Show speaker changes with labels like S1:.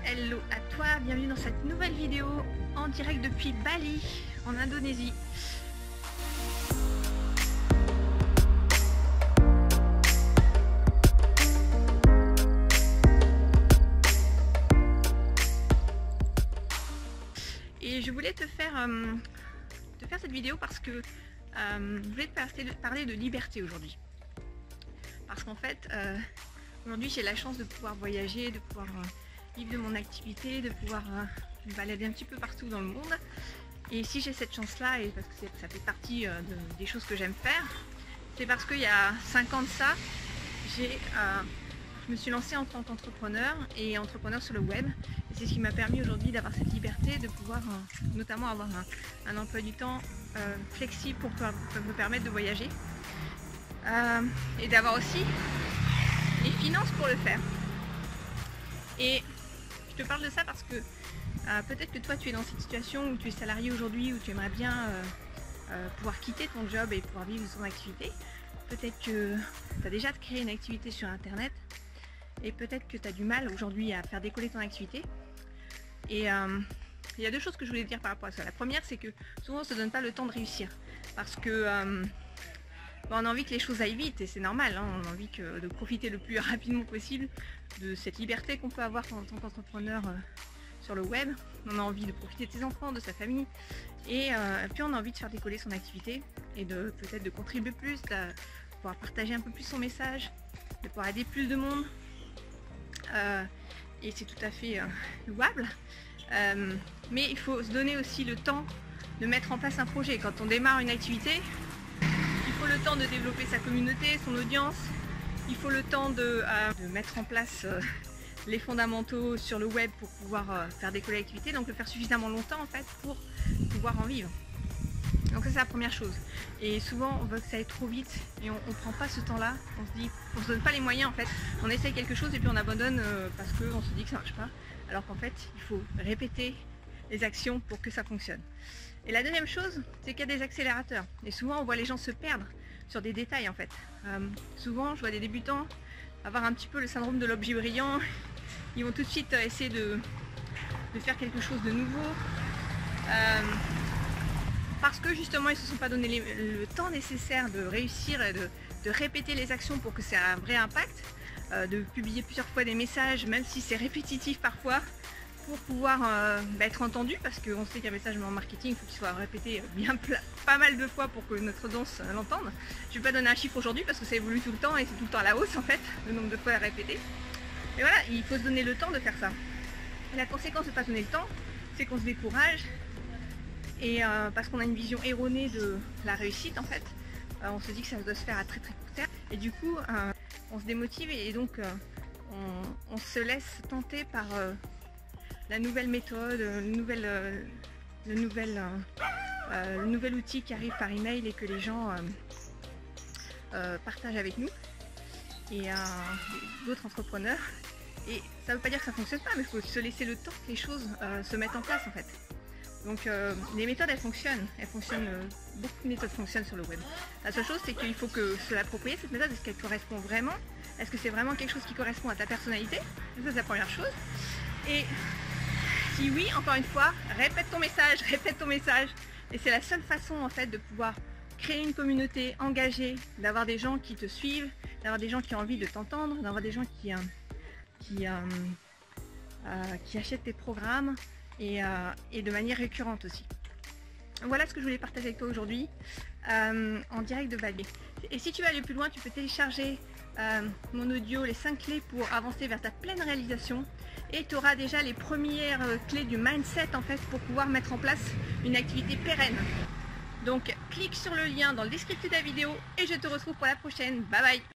S1: Hello à toi, bienvenue dans cette nouvelle vidéo en direct depuis Bali, en Indonésie. Et je voulais te faire cette vidéo parce que je voulais te parler de liberté aujourd'hui. Parce qu'en fait, aujourd'hui j'ai la chance de pouvoir voyager, de pouvoir vivre de mon activité, de pouvoir me balader un petit peu partout dans le monde. Et si j'ai cette chance-là, et parce que ça fait partie des choses que j'aime faire, c'est parce qu'il y a 5 ans de ça, je me suis lancée en tant qu'entrepreneur et entrepreneur sur le web. Et c'est ce qui m'a permis aujourd'hui d'avoir cette liberté, de pouvoir notamment avoir un emploi du temps flexible pour me permettre de voyager. Et d'avoir aussi les finances pour le faire. Et je te parle de ça parce que peut-être que toi tu es dans cette situation où tu es salarié aujourd'hui, où tu aimerais bien pouvoir quitter ton job et pouvoir vivre de ton activité. Peut-être que tu as déjà créé une activité sur internet et peut-être que tu as du mal aujourd'hui à faire décoller ton activité. Et il y a deux choses que je voulais te dire par rapport à ça. La première, c'est que souvent on ne se donne pas le temps de réussir parce que on a envie que les choses aillent vite et c'est normal, hein, on a envie de profiter le plus rapidement possible de cette liberté qu'on peut avoir en tant qu'entrepreneur sur le web. On a envie de profiter de ses enfants, de sa famille et puis on a envie de faire décoller son activité et peut-être de contribuer plus, de pouvoir partager un peu plus son message, de pouvoir aider plus de monde et c'est tout à fait louable. Mais il faut se donner aussi le temps de mettre en place un projet. Quand on démarre une activité, il faut le temps de développer sa communauté, son audience, il faut le temps de mettre en place les fondamentaux sur le web pour pouvoir faire décoller l'activité, donc le faire suffisamment longtemps en fait pour pouvoir en vivre. Donc ça c'est la première chose. Et souvent on veut que ça aille trop vite et on ne prend pas ce temps là, on se donne pas les moyens en fait, on essaye quelque chose et puis on abandonne parce qu'on se dit que ça marche pas, alors qu'en fait il faut répéter les actions pour que ça fonctionne. Et la deuxième chose, c'est qu'il y a des accélérateurs. Et souvent, on voit les gens se perdre sur des détails en fait. Souvent, je vois des débutants avoir un petit peu le syndrome de l'objet brillant. Ils vont tout de suite essayer de faire quelque chose de nouveau. Parce que justement, ils ne se sont pas donné le temps nécessaire de réussir et de répéter les actions pour que ça ait un vrai impact. De publier plusieurs fois des messages, même si c'est répétitif parfois, pour pouvoir être entendu, parce qu'on sait qu'un message en marketing, il faut qu'il soit répété pas mal de fois pour que notre audience l'entende. Je ne vais pas donner un chiffre aujourd'hui parce que ça évolue tout le temps et c'est tout le temps à la hausse en fait, le nombre de fois à répéter. Et voilà, il faut se donner le temps de faire ça. Et la conséquence de ne pas se donner le temps, c'est qu'on se décourage et parce qu'on a une vision erronée de la réussite en fait, on se dit que ça doit se faire à très très court terme et du coup on se démotive et donc on se laisse tenter par la nouvelle méthode, le nouvel outil qui arrive par email et que les gens partagent avec nous et d'autres entrepreneurs. Et ça ne veut pas dire que ça ne fonctionne pas, mais il faut se laisser le temps que les choses se mettent en place en fait. Donc les méthodes elles fonctionnent, beaucoup de méthodes fonctionnent sur le web. La seule chose c'est qu'il faut se l'approprier cette méthode, est-ce qu'elle correspond vraiment, est-ce que c'est vraiment quelque chose qui correspond à ta personnalité, ça c'est la première chose. Et si oui, encore une fois, répète ton message, et c'est la seule façon en fait de pouvoir créer une communauté engagée, d'avoir des gens qui te suivent, d'avoir des gens qui ont envie de t'entendre, d'avoir des gens qui achètent tes programmes et de manière récurrente aussi. Voilà ce que je voulais partager avec toi aujourd'hui en direct de Bali. Et si tu veux aller plus loin, tu peux télécharger mon audio, les 5 clés pour avancer vers ta pleine réalisation et tu auras déjà les premières clés du mindset en fait pour pouvoir mettre en place une activité pérenne. Donc clique sur le lien dans le descriptif de la vidéo et je te retrouve pour la prochaine. Bye bye.